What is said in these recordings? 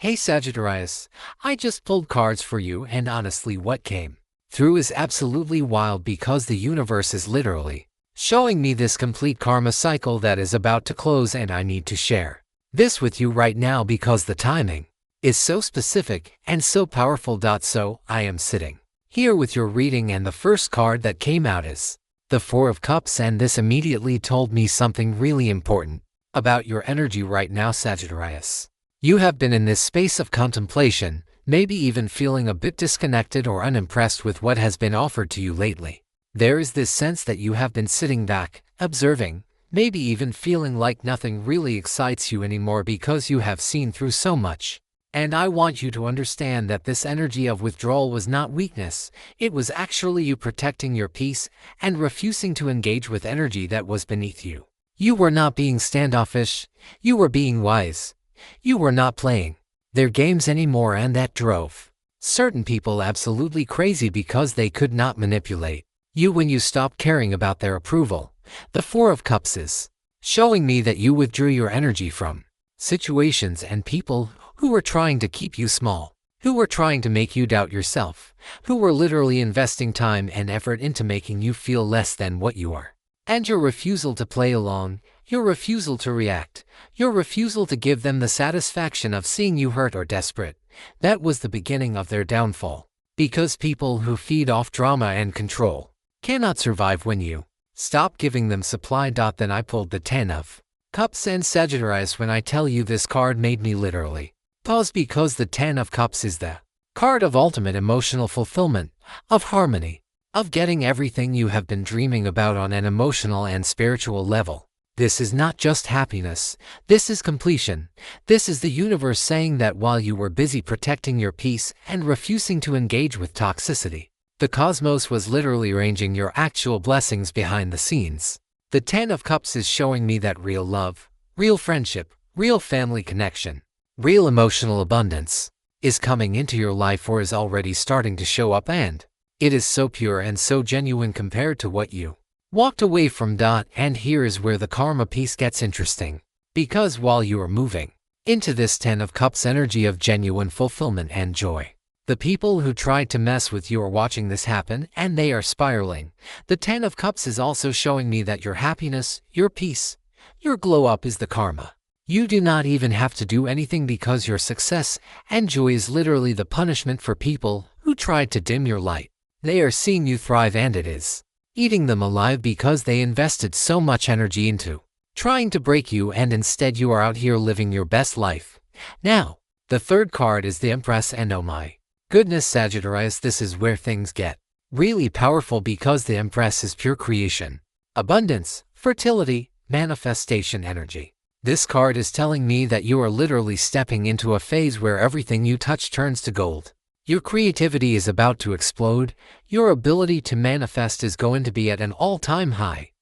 Hey Sagittarius, I just pulled cards for you and honestly what came through is absolutely wild because the universe is literally showing me this complete karma cycle that is about to close and I need to share this with you right now because the timing is so specific and so powerful. So I am sitting here with your reading and the first card that came out is the Four of Cups, and this immediately told me something really important about your energy right now, Sagittarius. You have been in this space of contemplation, maybe even feeling a bit disconnected or unimpressed with what has been offered to you lately. There is this sense that you have been sitting back, observing, maybe even feeling like nothing really excites you anymore because you have seen through so much. And I want you to understand that this energy of withdrawal was not weakness, it was actually you protecting your peace and refusing to engage with energy that was beneath you. You were not being standoffish, you were being wise. You were not playing their games anymore, and that drove certain people absolutely crazy because they could not manipulate you when you stopped caring about their approval. The Four of Cups is showing me that you withdrew your energy from situations and people who were trying to keep you small, who were trying to make you doubt yourself, who were literally investing time and effort into making you feel less than what you are. And your refusal to play along, your refusal to react, your refusal to give them the satisfaction of seeing you hurt or desperate, that was the beginning of their downfall. Because people who feed off drama and control cannot survive when you stop giving them supply. Then I pulled the Ten of Cups, and Sagittarius, when I tell you this card made me literally pause because the Ten of Cups is the card of ultimate emotional fulfillment, of harmony, of getting everything you have been dreaming about on an emotional and spiritual level. This is not just happiness, this is completion. This is the universe saying that while you were busy protecting your peace and refusing to engage with toxicity, the cosmos was literally arranging your actual blessings behind the scenes. The Ten of Cups is showing me that real love, real friendship, real family connection, real emotional abundance is coming into your life or is already starting to show up, and it is so pure and so genuine compared to what you walked away from. And here is where the karma piece gets interesting. Because while you are moving into this Ten of Cups energy of genuine fulfillment and joy, the people who tried to mess with you are watching this happen and they are spiraling. The Ten of Cups is also showing me that your happiness, your peace, your glow up is the karma. You do not even have to do anything because your success and joy is literally the punishment for people who tried to dim your light. They are seeing you thrive and it is eating them alive because they invested so much energy into trying to break you, and instead you are out here living your best life. Now, the third card is the Empress, and oh my goodness, Sagittarius, this is where things get really powerful because the Empress is pure creation, abundance, fertility, manifestation energy. This card is telling me that you are literally stepping into a phase where everything you touch turns to gold. Your creativity is about to explode, your ability to manifest is going to be at an all-time high.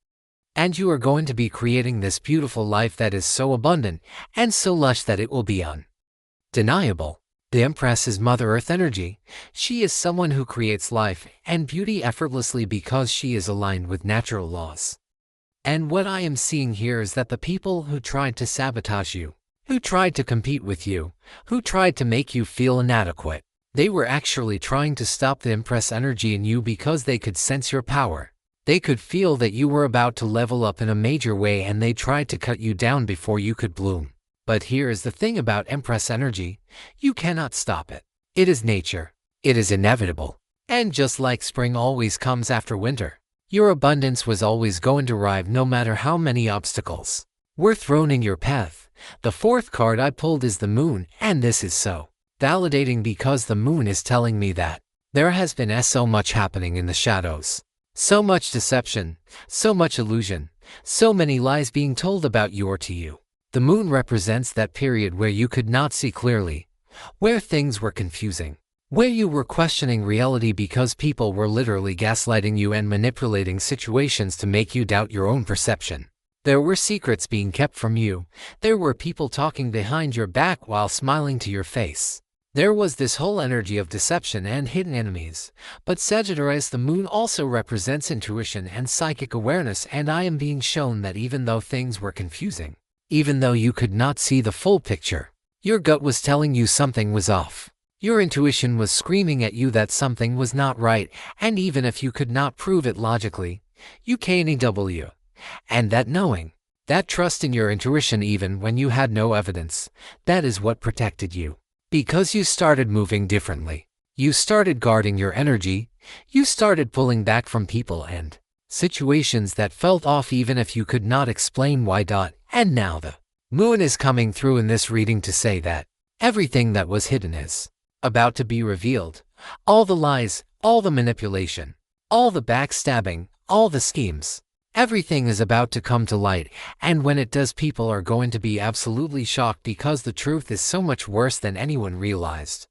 And you are going to be creating this beautiful life that is so abundant and so lush that it will be undeniable. The Empress is Mother Earth energy. She is someone who creates life and beauty effortlessly because she is aligned with natural laws. And what I am seeing here is that the people who tried to sabotage you, who tried to compete with you, who tried to make you feel inadequate, they were actually trying to stop the Empress energy in you because they could sense your power. They could feel that you were about to level up in a major way, and they tried to cut you down before you could bloom. But here is the thing about Empress energy, you cannot stop it. It is nature. It is inevitable. And just like spring always comes after winter, your abundance was always going to arrive no matter how many obstacles were thrown in your path. The fourth card I pulled is the Moon, and this is so validating because the Moon is telling me that there has been so much happening in the shadows. So much deception, so much illusion, so many lies being told about you or to you. The Moon represents that period where you could not see clearly, where things were confusing, where you were questioning reality because people were literally gaslighting you and manipulating situations to make you doubt your own perception. There were secrets being kept from you. There were people talking behind your back while smiling to your face. There was this whole energy of deception and hidden enemies. But Sagittarius, the Moon also represents intuition and psychic awareness, and I am being shown that even though things were confusing, even though you could not see the full picture, Your gut was telling you something was off. Your intuition was screaming at you that something was not right, and even if you could not prove it logically, you KNW. And that knowing, that trust in your intuition even when you had no evidence, that is what protected you. Because you started moving differently. You started guarding your energy. You started pulling back from people and situations that felt off even if you could not explain why. And now the moon is coming through in this reading to say that everything that was hidden is about to be revealed. All the lies, all the manipulation, all the backstabbing, all the schemes. Everything is about to come to light, and when it does, people are going to be absolutely shocked because the truth is so much worse than anyone realized.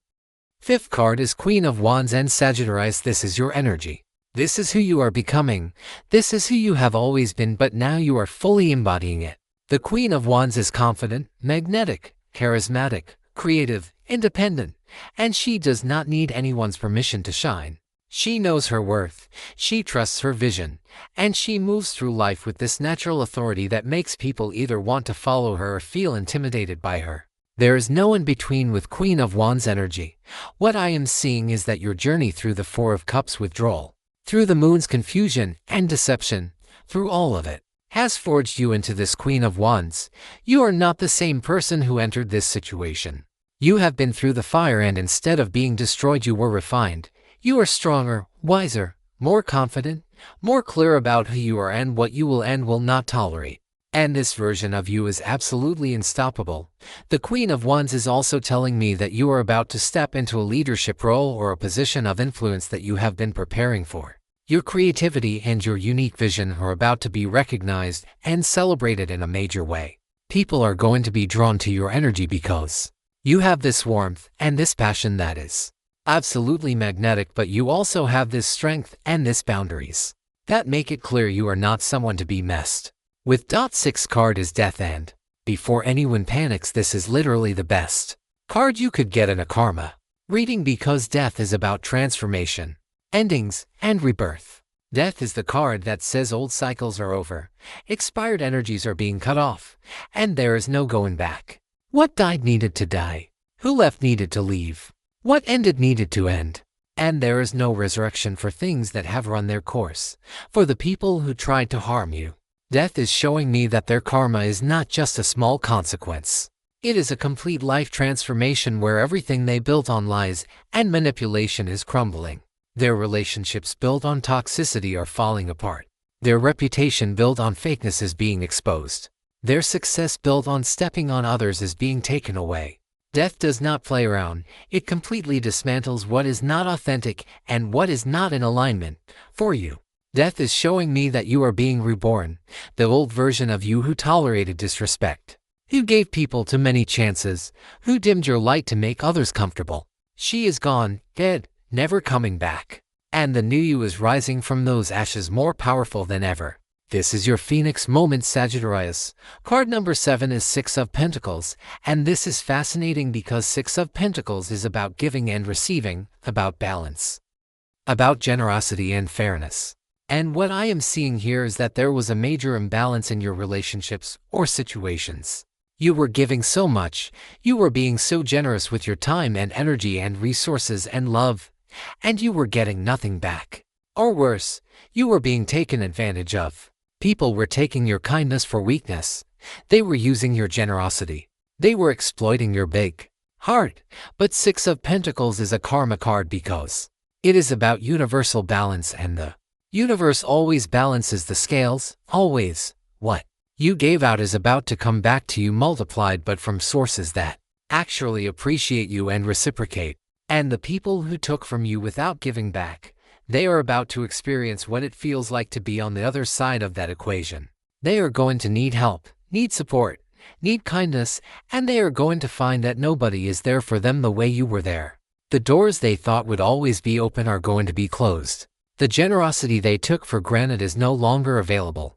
Fifth card is Queen of Wands and Sagittarius. This is your energy. This is who you are becoming. This is who you have always been, but now you are fully embodying it. The Queen of Wands is confident, magnetic, charismatic, creative, independent, and she does not need anyone's permission to shine. She knows her worth, she trusts her vision, and she moves through life with this natural authority that makes people either want to follow her or feel intimidated by her. There is no in between with Queen of Wands energy. What I am seeing is that your journey through the Four of Cups withdrawal, through the moon's confusion and deception, through all of it, has forged you into this Queen of Wands. You are not the same person who entered this situation. You have been through the fire, and instead of being destroyed, you were refined. You are stronger, wiser, more confident, more clear about who you are and what you will and will not tolerate. And this version of you is absolutely unstoppable. The Queen of Wands is also telling me that you are about to step into a leadership role or a position of influence that you have been preparing for. Your creativity and your unique vision are about to be recognized and celebrated in a major way. People are going to be drawn to your energy because you have this warmth and this passion that is absolutely magnetic, but you also have this strength and this boundaries that make it clear you are not someone to be messed with. Sixth card is Death, and before anyone panics, this is literally the best card you could get in a karma reading because death is about transformation, endings, and rebirth. Death is the card that says old cycles are over, expired energies are being cut off, and there is no going back. What died needed to die. Who left needed to leave. What ended needed to end. And there is no resurrection for things that have run their course, for the people who tried to harm you. Death is showing me that their karma is not just a small consequence. It is a complete life transformation where everything they built on lies and manipulation is crumbling. Their relationships built on toxicity are falling apart. Their reputation built on fakeness is being exposed. Their success built on stepping on others is being taken away. Death does not play around. It completely dismantles what is not authentic and what is not in alignment for you. Death is showing me that you are being reborn, the old version of you who tolerated disrespect, who gave people too many chances, who dimmed your light to make others comfortable. She is gone, dead, never coming back. And the new you is rising from those ashes more powerful than ever. This is your Phoenix moment, Sagittarius. Card number 7 is Six of Pentacles, and this is fascinating because Six of Pentacles is about giving and receiving, about balance, about generosity and fairness. And what I am seeing here is that there was a major imbalance in your relationships or situations. You were giving so much, you were being so generous with your time and energy and resources and love, and you were getting nothing back. Or worse, you were being taken advantage of. People were taking your kindness for weakness. They were using your generosity. They were exploiting your big heart. But Six of Pentacles is a karma card because it is about universal balance, and the universe always balances the scales, always. What you gave out is about to come back to you multiplied, but from sources that actually appreciate you and reciprocate. And the people who took from you without giving back, they are about to experience what it feels like to be on the other side of that equation. They are going to need help, need support, need kindness, and they are going to find that nobody is there for them the way you were there. The doors they thought would always be open are going to be closed. The generosity they took for granted is no longer available.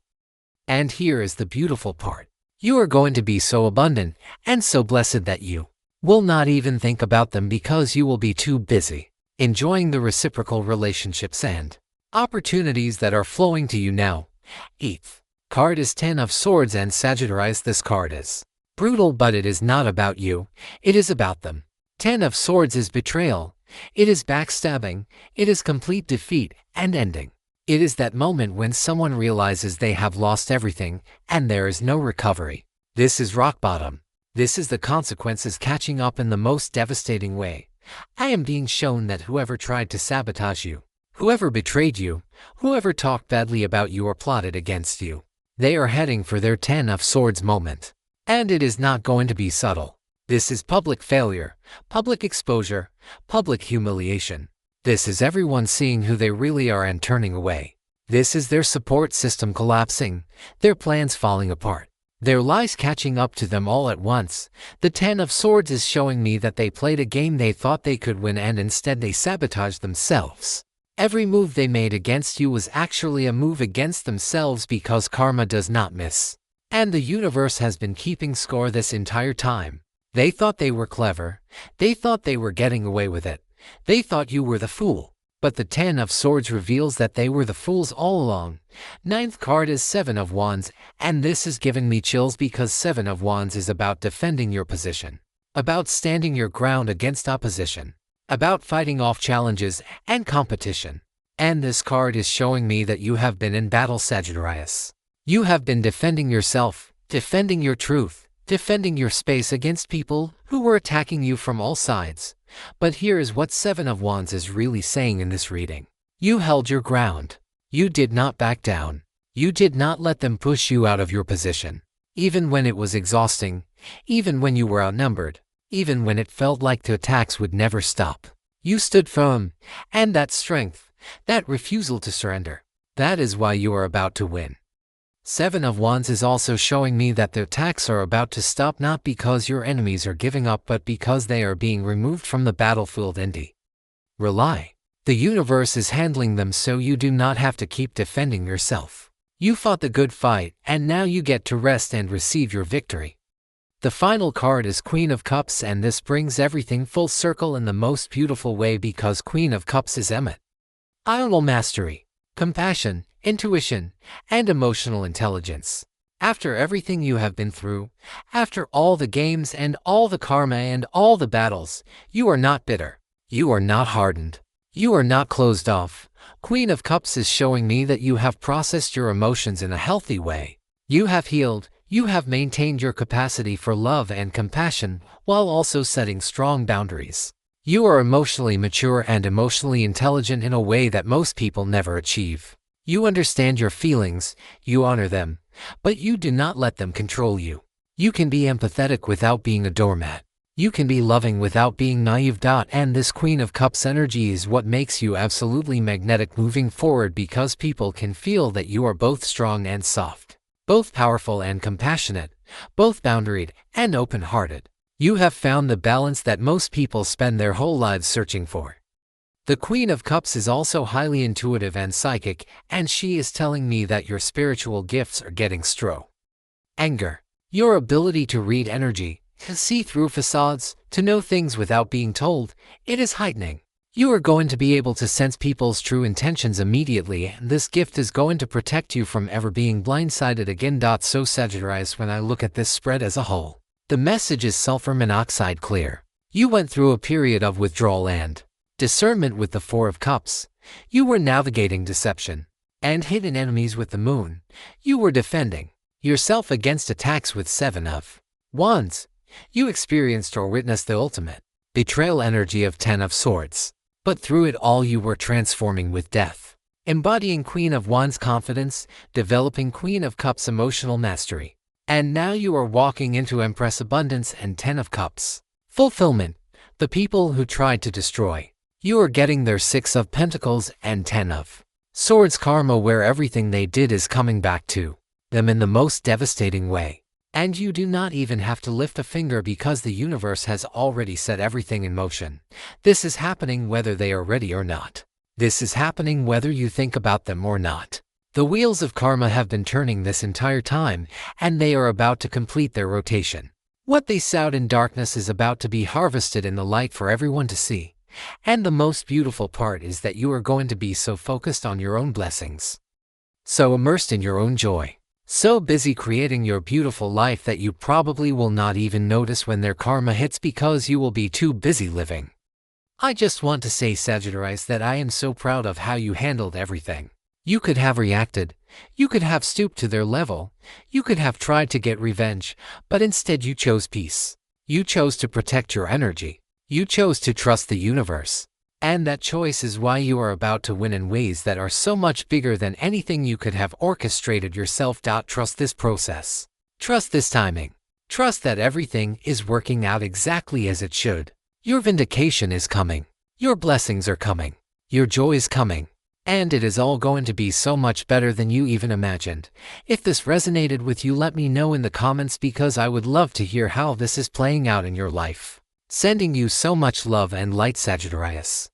And here is the beautiful part. You are going to be so abundant and so blessed that you will not even think about them because you will be too busy enjoying the reciprocal relationships and opportunities that are flowing to you now. Eighth card is Ten of Swords and Sagittarius. This card is Brutal, but it is not about you, it is about them. 10 of Swords is betrayal. It is backstabbing, it is complete defeat and ending. It is that moment when someone realizes they have lost everything and there is no recovery. This is rock bottom. This is the consequences catching up in the most devastating way. I am being shown that whoever tried to sabotage you, whoever betrayed you, whoever talked badly about you or plotted against you, they are heading for their 10 of Swords moment. And it is not going to be subtle. This is public failure, public exposure, public humiliation. This is everyone seeing who they really are and turning away. This is their support system collapsing, their plans falling apart, their lies catching up to them all at once. The 10 of Swords is showing me that they played a game they thought they could win and instead they sabotaged themselves. Every move they made against you was actually a move against themselves because karma does not miss. And the universe has been keeping score this entire time. They thought they were clever. They thought they were getting away with it. They thought you were the fool. But the 10 of Swords reveals that they were the fools all along. Ninth card is 7 of Wands, and this is giving me chills because 7 of Wands is about defending your position, about standing your ground against opposition, about fighting off challenges and competition. And this card is showing me that you have been in battle, Sagittarius. You have been defending yourself, defending your truth, defending your space against people who were attacking you from all sides. But here is what 7 of Wands is really saying in this reading. You held your ground. You did not back down. You did not let them push you out of your position. Even when it was exhausting, even when you were outnumbered, even when it felt like the attacks would never stop. You stood firm, and that strength, that refusal to surrender, that is why you are about to win. 7 of Wands is also showing me that the attacks are about to stop, not because your enemies are giving up but because they are being removed from the battlefield and rely. The universe is handling them so you do not have to keep defending yourself. You fought the good fight and now you get to rest and receive your victory. The final card is Queen of Cups, and this brings everything full circle in the most beautiful way because Queen of Cups is emotional mastery, compassion, intuition, and emotional intelligence. After everything you have been through, after all the games and all the karma and all the battles, you are not bitter. You are not hardened. You are not closed off. Queen of Cups is showing me that you have processed your emotions in a healthy way. You have healed. You have maintained your capacity for love and compassion while also setting strong boundaries. You are emotionally mature and emotionally intelligent in a way that most people never achieve. You understand your feelings, you honor them, but you do not let them control you. You can be empathetic without being a doormat. You can be loving without being naive. And this Queen of Cups energy is what makes you absolutely magnetic moving forward because people can feel that you are both strong and soft, both powerful and compassionate, both boundaried and open-hearted. You have found the balance that most people spend their whole lives searching for. The Queen of Cups is also highly intuitive and psychic, and she is telling me that your spiritual gifts are getting stronger. Anger. Your ability to read energy, to see through facades, to know things without being told, it is heightening. You are going to be able to sense people's true intentions immediately, and this gift is going to protect you from ever being blindsided again. So Sagittarius, when I look at this spread as a whole, the message is sulfur monoxide clear. You went through a period of withdrawal and discernment with the 4 of Cups. You were navigating deception and hidden enemies with the Moon. You were defending yourself against attacks with 7 of Wands. You experienced or witnessed the ultimate betrayal energy of 10 of Swords. But through it all you were transforming with depth, embodying Queen of Wands confidence, developing Queen of Cups emotional mastery. And now you are walking into Empress abundance and 10 of Cups fulfillment. The people who tried to destroy you are getting their 6 of Pentacles and 10 of Swords karma, where everything they did is coming back to them in the most devastating way. And you do not even have to lift a finger because the universe has already set everything in motion. This is happening whether they are ready or not. This is happening whether you think about them or not. The wheels of karma have been turning this entire time, and they are about to complete their rotation. What they sowed in darkness is about to be harvested in the light for everyone to see. And the most beautiful part is that you are going to be so focused on your own blessings, so immersed in your own joy, So busy creating your beautiful life that you probably will not even notice when their karma hits because you will be too busy living. I just want to say, Sagittarius, that I am so proud of how you handled everything. You could have reacted, you could have stooped to their level, you could have tried to get revenge, but instead you chose peace. You chose to protect your energy. You chose to trust the universe. And that choice is why you are about to win in ways that are so much bigger than anything you could have orchestrated yourself. Trust this process. Trust this timing. Trust that everything is working out exactly as it should. Your vindication is coming. Your blessings are coming. Your joy is coming. And it is all going to be so much better than you even imagined. If this resonated with you, let me know in the comments because I would love to hear how this is playing out in your life. Sending you so much love and light, Sagittarius.